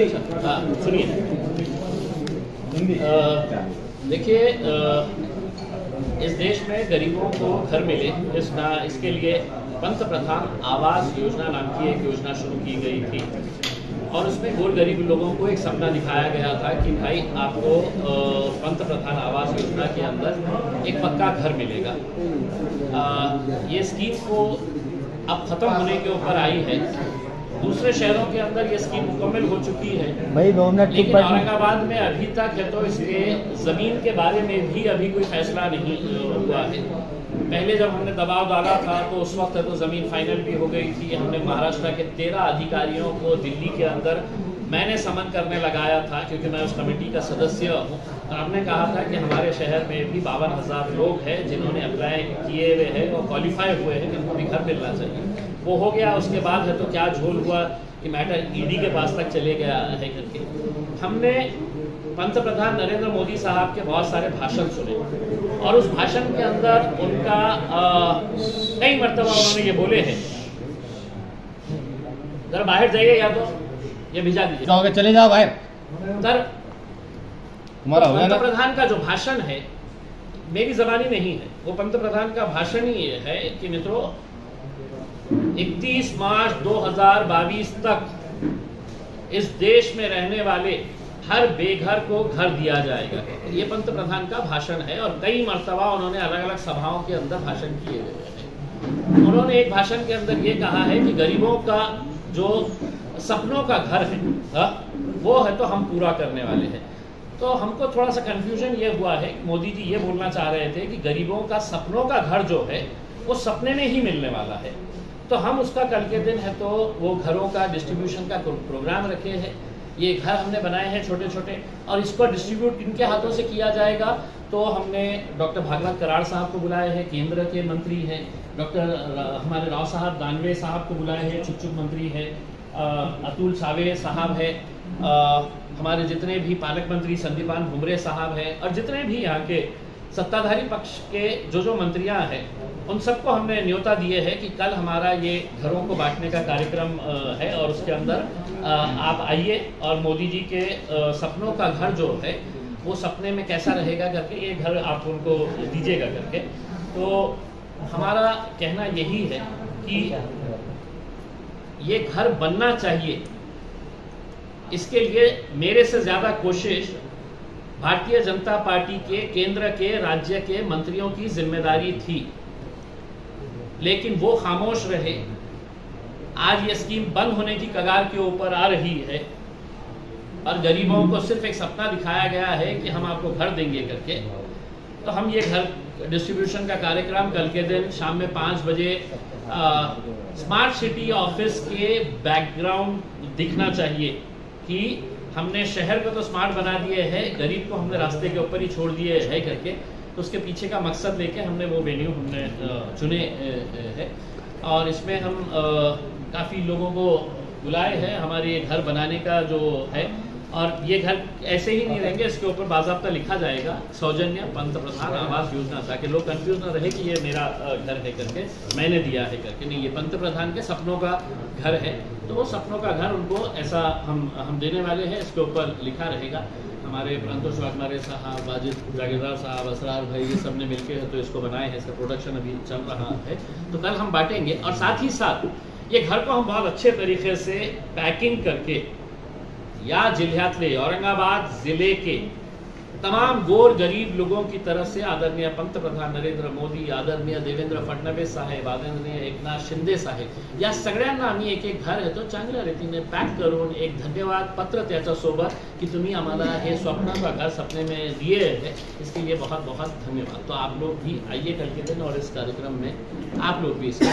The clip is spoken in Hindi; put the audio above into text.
सुनिए, देखिए, इस देश में गरीबों को घर मिले इसके लिए पंत प्रधान आवास योजना नाम की एक योजना शुरू की गई थी और उसमें गोर गरीब लोगों को एक सपना दिखाया गया था कि भाई आपको पंत प्रधान आवास योजना के अंदर एक पक्का घर मिलेगा। ये स्कीम को अब खत्म होने के ऊपर आई है। दूसरे शहरों के अंदर ये स्कीम मुकम्मल हो चुकी है भाई 2 मिनट, लेकिन औरंगाबाद में अभी तक है तो इसके ज़मीन के बारे में भी अभी कोई फैसला नहीं हुआ है। पहले जब हमने दबाव डाला था तो उस वक्त तो ज़मीन फाइनल भी हो गई थी। हमने महाराष्ट्र के 13 अधिकारियों को दिल्ली के अंदर मैंने समन करने लगाया था क्योंकि मैं उस कमेटी का सदस्य हूँ। हमने कहा था कि हमारे शहर में भी 52,000 लोग हैं जिन्होंने अप्लाई किए हुए हैं और क्वालिफाई हुए हैं कि उनको भी घर मिलना चाहिए। वो हो गया। उसके बाद है तो क्या झोल हुआ कि मैटर ईडी के पास तक चले गया है करके। हमने पंत प्रधान नरेंद्र मोदी साहब के बहुत सारे भाषण सुने और उस भाषण के अंदर उनका कई मर्तबा उन्होंने ये बोले हैं, जरा बाहर जाइए या तो ये भिजा दीजिए, चले जाओ बाहर। सर, तुम्हारा हो गया ना? पंत प्रधान का जो भाषण है मेरी जबानी नहीं है, वो पंत प्रधान का भाषण ही ये है कि मित्रों 31 मार्च 2022 तक इस देश में रहने वाले हर बेघर को घर दिया जाएगा। ये पंत प्रधान का भाषण है और कई मर्तबा उन्होंने अलग अलग सभाओं के अंदर भाषण किए हुए हैं। उन्होंने एक भाषण के अंदर ये कहा है कि गरीबों का जो सपनों का घर है वो है तो हम पूरा करने वाले हैं। तो हमको थोड़ा सा कंफ्यूजन ये हुआ है कि मोदी जी ये बोलना चाह रहे थे कि गरीबों का सपनों का घर जो है वो सपने में ही मिलने वाला है। तो हम उसका कल के दिन है तो वो घरों का डिस्ट्रीब्यूशन का प्रोग्राम रखे हैं। ये घर हमने बनाए हैं छोटे छोटे और इसको डिस्ट्रीब्यूट इनके हाथों से किया जाएगा। तो हमने डॉक्टर भागवत कराड़ साहब को बुलाए हैं, केंद्र के मंत्री हैं, डॉक्टर हमारे राव साहब दानवे साहब को बुलाए हैं, चुप मंत्री हैं, अतुल सावे साहब है, हमारे जितने भी पालक मंत्री संदीपान भुमरे साहब हैं और जितने भी यहाँ के सत्ताधारी पक्ष के जो मंत्रियाँ हैं उन सबको हमने न्योता दिए है कि कल हमारा ये घरों को बांटने का कार्यक्रम है और उसके अंदर आप आइए और मोदी जी के सपनों का घर जो है वो सपने में कैसा रहेगा करके ये घर आप उनको दीजिएगा करके। तो हमारा कहना यही है कि ये घर बनना चाहिए, इसके लिए मेरे से ज़्यादा कोशिश भारतीय जनता पार्टी के केंद्र के राज्य के मंत्रियों की जिम्मेदारी थी, लेकिन वो खामोश रहे। आज ये स्कीम बंद होने की कगार के ऊपर आ रही है और गरीबों को सिर्फ एक सपना दिखाया गया है कि हम आपको घर देंगे करके। तो हम ये घर डिस्ट्रीब्यूशन का कार्यक्रम कल के दिन शाम में 5 बजे स्मार्ट सिटी ऑफिस के बैकग्राउंड दिखना चाहिए कि हमने शहर को तो स्मार्ट बना दिए है, गरीब को हमने रास्ते के ऊपर ही छोड़ दिए है करके। तो उसके पीछे का मकसद लेके हमने वो वेन्यू हमने चुने है और इसमें हम काफ़ी लोगों को बुलाए हैं हमारे ये घर बनाने का जो है। और ये घर ऐसे ही नहीं रहेंगे, इसके ऊपर बाज़ाब्ता लिखा जाएगा सौजन्य पंत प्रधान आवास योजना, ताकि लोग कंफ्यूज ना रहे कि ये मेरा घर है करके, मैंने दिया है करके। नहीं, ये पंत प्रधान के सपनों का घर है। तो वो सपनों का घर उनको ऐसा हम देने वाले हैं, इसके ऊपर लिखा रहेगा। हमारे प्रांतोष वाघमारे साहब, वाजिद जागीरदार साहब, असरार भाई, ये सब ने मिलकर तो इसको बनाए हैं। इसका प्रोडक्शन अभी चल रहा है, तो कल हम बांटेंगे। और साथ ही साथ ये घर को हम बहुत अच्छे तरीके से पैकिंग करके या जिल्ह्यातले औरंगाबाद ज़िले के तमाम गोर गरीब लोगों की तरफ से आदरणीय पंतप्रधान नरेंद्र मोदी, आदरणीय देवेंद्र फडणवीस साहेब, आदरणीय एकनाथ शिंदे साहेब या सगळ्यांना आम्ही एक एक घर आहे तो चांगल्या रीतीने पॅक करून एक धन्यवाद पत्र त्याच्यासोबत की तुम्ही आम्हाला हे स्वप्न का घर सपने में दिए हैं, इसके लिए बहुत बहुत धन्यवाद। तो आप लोग भी आइए कल के दिन और इस कार्यक्रम में आप लोग भी इसका